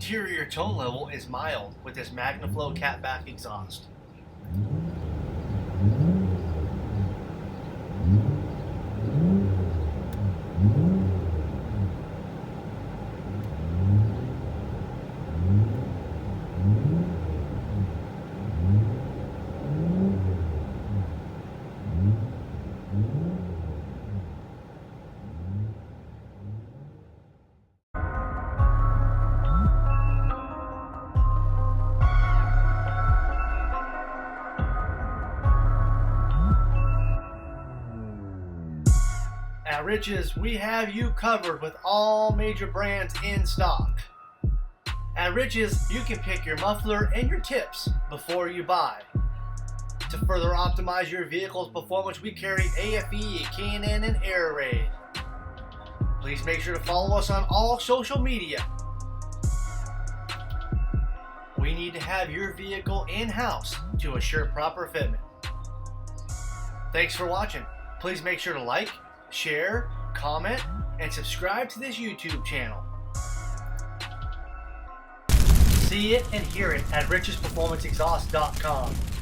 Interior tone level is mild with this Magnaflow catback exhaust. At Rich's, we have you covered with all major brands in stock. At Rich's, you can pick your muffler and your tips before you buy. To further optimize your vehicle's performance, we carry AFE, K&N, and Air Raid. Please make sure to follow us on all social media. We need to have your vehicle in-house to assure proper fitment. Thanks for watching. Please make sure to like, share, comment, and subscribe to this YouTube channel. See it and hear it at richsperformanceexhaust.com.